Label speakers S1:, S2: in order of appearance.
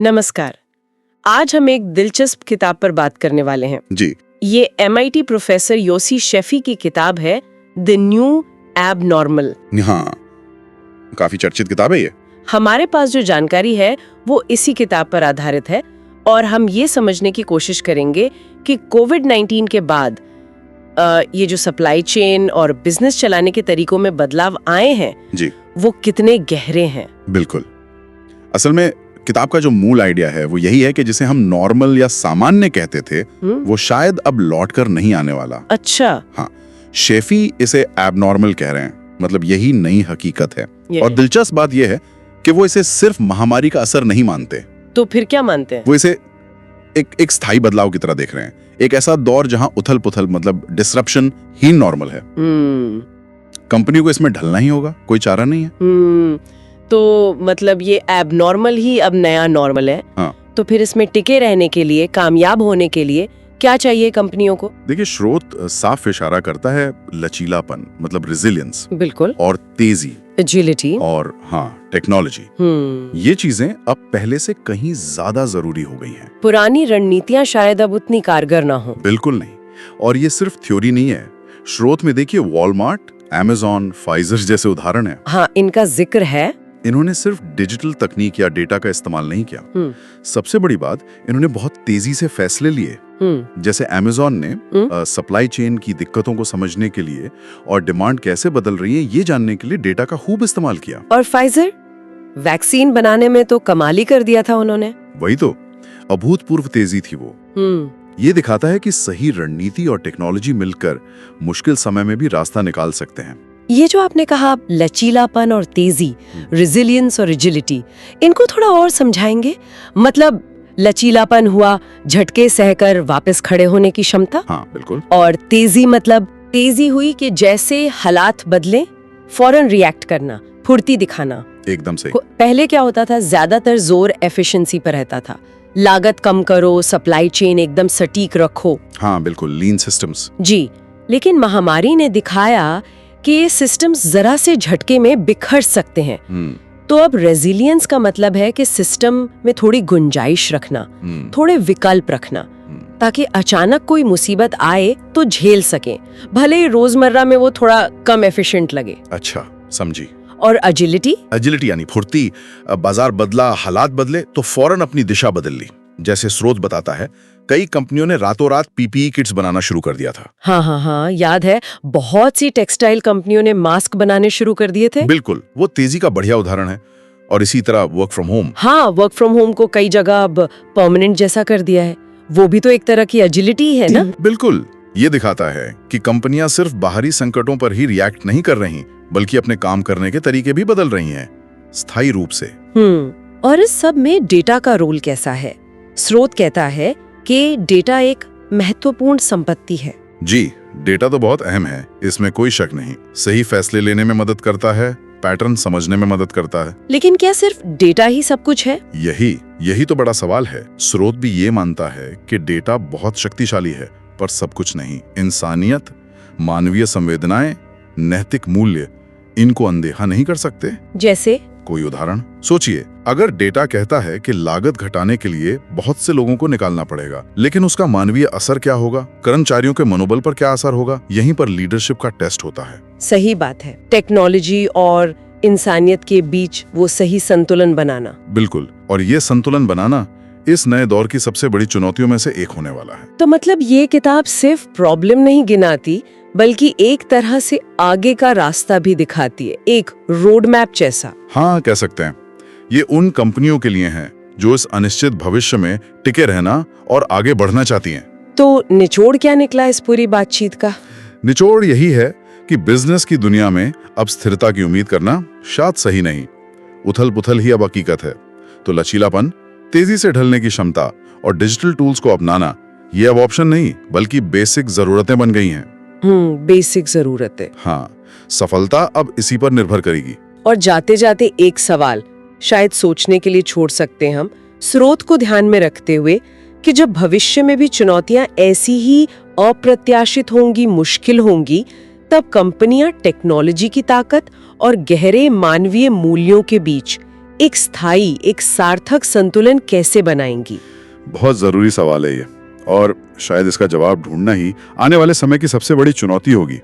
S1: नमस्कार। आज हम एक दिलचस्प किताब पर बात करने वाले हैं
S2: जी।
S1: ये MIT प्रोफेसर योसी शेफी की किताब है द न्यू एबनॉर्मल।
S2: हाँ, काफी चर्चित किताब है ये।
S1: हमारे पास जो जानकारी है वो इसी किताब पर आधारित है और हम ये समझने की कोशिश करेंगे कि कोविड-19 के बाद ये जो सप्लाई चेन और बिजनेस चलाने के तरीकों में बदलाव आए हैं
S2: जी,
S1: वो कितने गहरे हैं।
S2: बिल्कुल। असल में किताब का जो मूल आइडिया है वो यही है कि जिसे हम नॉर्मल या सामान्य कहते थे वो शायद अब लौट कर नहीं आने वाला।
S1: अच्छा।
S2: हाँ, शेफी इसे एबनॉर्मल कह रहे हैं, मतलब यही नई हकीकत है। और दिलचस्प बात यह है कि वो इसे सिर्फ महामारी का असर नहीं मानते।
S1: तो फिर क्या मानते हैं?
S2: वो इसे एक स्थायी बदलाव की तरह देख रहे हैं, एक ऐसा दौर जहां उथल पुथल मतलब डिसरप्शन ही नॉर्मल है। कंपनी को इसमें ढलना ही होगा, कोई चारा नहीं है।
S1: तो मतलब ये एबनॉर्मल ही अब नया नॉर्मल है।
S2: हाँ।
S1: तो फिर इसमें टिके रहने के लिए, कामयाब होने के लिए क्या चाहिए कंपनियों को?
S2: देखिए, स्रोत साफ इशारा करता है लचीलापन, मतलब रेजिलियंस,
S1: बिल्कुल,
S2: और तेजी,
S1: एजिलिटी,
S2: और टेक्नोलॉजी। ये चीजें अब पहले से कहीं ज्यादा जरूरी हो गई हैं।
S1: पुरानी रणनीतियां शायद अब उतनी कारगर ना हो।
S2: बिल्कुल नहीं। और ये सिर्फ थ्योरी नहीं है। स्रोत में देखिए, वॉलमार्ट, अमेज़न, फाइजर जैसे उदाहरण है।
S1: हाँ, इनका जिक्र है।
S2: इन्होंने सिर्फ डिजिटल तकनीक या डेटा का इस्तेमाल नहीं किया। सबसे बड़ी बात, इन्होंने बहुत तेजी से फैसले लिए। जैसे अमेज़न ने सप्लाई चेन की दिक्कतों को समझने के लिए और डिमांड कैसे बदल रही है ये जानने के लिए डेटा का खूब इस्तेमाल किया।
S1: और फाइजर वैक्सीन बनाने में तो कमाल ही कर दिया था उन्होंने।
S2: वही तो, अभूतपूर्व तेजी थी वो। ये दिखाता है कि सही रणनीति और टेक्नोलॉजी मिलकर मुश्किल समय में भी रास्ता निकाल सकते हैं।
S1: ये जो आपने कहा लचीलापन और तेजी, रेजिलियंस और एजिलिटी, इनको थोड़ा और समझाएंगे? मतलब लचीलापन हुआ झटके सहकर वापस खड़े होने की क्षमता।
S2: हाँ, बिल्कुल।
S1: और तेजी मतलब तेजी हुई कि जैसे हालात बदले फौरन रिएक्ट करना, फुर्ती दिखाना।
S2: एकदम सही।
S1: पहले क्या होता था, ज्यादातर जोर एफिशिएंसी पर रहता था, लागत कम करो, सप्लाई चेन एकदम सटीक रखो।
S2: हाँ, बिल्कुल, लीन सिस्टम्स।
S1: जी, लेकिन महामारी ने दिखाया कि ये सिस्टम्स जरा से झटके में बिखर सकते हैं। तो अब रेजिलियंस का मतलब है कि सिस्टम में थोड़ी गुंजाइश रखना, थोड़े विकल्प रखना, ताकि अचानक कोई मुसीबत आए तो झेल सकें, भले ही रोजमर्रा में वो थोड़ा कम एफिशिएंट लगे।
S2: अच्छा, समझी।
S1: और एजिलिटी?
S2: एजिलिटी यानी फुर्ती। बाजार बदला, हालात बदले तो फौरन अपनी दिशा बदल ली। जैसे स्रोत बताता है, कई कंपनियों ने रातों रात PPE किट्स बनाना शुरू कर दिया था।
S1: हाँ, याद है, बहुत सी टेक्सटाइल कंपनियों ने मास्क बनाने शुरू कर दिए थे।
S2: बिल्कुल, वो तेजी का बढ़िया उदाहरण है। और इसी तरह वर्क फ्रॉम होम।
S1: हाँ, वर्क फ्रॉम होम को कई जगह अब परमानेंट जैसा कर दिया है। वो भी तो एक तरह की एजिलिटी है ना? बिल्कुल।
S2: ये दिखाता है कि कंपनियां सिर्फ बाहरी संकटों पर ही रिएक्ट नहीं कर रही, बल्कि अपने काम करने के तरीके भी बदल रही हैं, स्थायी रूप से।
S1: और इस सब में डेटा का रोल कैसा है? स्रोत कहता है कि डेटा एक महत्वपूर्ण संपत्ति है।
S2: जी, डेटा तो बहुत अहम है, इसमें कोई शक नहीं। सही फैसले लेने में मदद करता है, पैटर्न समझने में मदद करता है।
S1: लेकिन क्या सिर्फ डेटा ही सब कुछ है?
S2: यही तो बड़ा सवाल है। स्रोत भी ये मानता है कि डेटा बहुत शक्तिशाली है, पर सब कुछ नहीं। इंसानियत, मानवीय संवेदनाएं, नैतिक मूल्य, इनको अनदेखा नहीं कर सकते।
S1: जैसे?
S2: कोई उदाहरण सोचिए। अगर डेटा कहता है कि लागत घटाने के लिए बहुत से लोगों को निकालना पड़ेगा, लेकिन उसका मानवीय असर क्या होगा? कर्मचारियों के मनोबल पर क्या असर होगा? यहीं पर लीडरशिप का टेस्ट होता है।
S1: सही बात है, टेक्नोलॉजी और इंसानियत के बीच वो सही संतुलन बनाना।
S2: बिल्कुल, और ये संतुलन बनाना इस नए दौर की सबसे बड़ी चुनौतियों में से एक होने वाला है।
S1: तो मतलब ये किताब सिर्फ प्रॉब्लम नहीं गिनाती, बल्कि एक तरह से आगे का रास्ता भी दिखाती है, एक रोड मैप जैसा।
S2: हाँ, कह सकते हैं। ये उन कंपनियों के लिए है जो इस अनिश्चित भविष्य में टिके रहना और आगे बढ़ना चाहती हैं।
S1: तो निचोड़ क्या निकला इस पूरी बातचीत का?
S2: निचोड़ यही है कि बिजनेस की दुनिया में अब स्थिरता की उम्मीद करना शायद सही नहीं। उथल पुथल ही अब हकीकत है। तो लचीलापन, तेजी से ढलने की क्षमता और डिजिटल टूल्स को अपनाना, ये अब ऑप्शन नहीं बल्कि बेसिक जरूरतें बन गई हैं।
S1: बेसिक जरूरतें।
S2: हाँ, सफलता अब इसी पर निर्भर करेगी।
S1: और जाते जाते एक सवाल शायद सोचने के लिए छोड़ सकते हैं हम, स्रोत को ध्यान में रखते हुए, कि जब भविष्य में भी चुनौतियां ऐसी ही अप्रत्याशित होंगी, मुश्किल होंगी, तब कंपनियां टेक्नोलॉजी की ताकत और गहरे मानवीय मूल्यों के बीच एक स्थायी, एक सार्थक संतुलन कैसे बनाएंगी?
S2: बहुत जरूरी सवाल है ये, और शायद इसका जवाब ढूंढना ही आने वाले समय की सबसे बड़ी चुनौती होगी।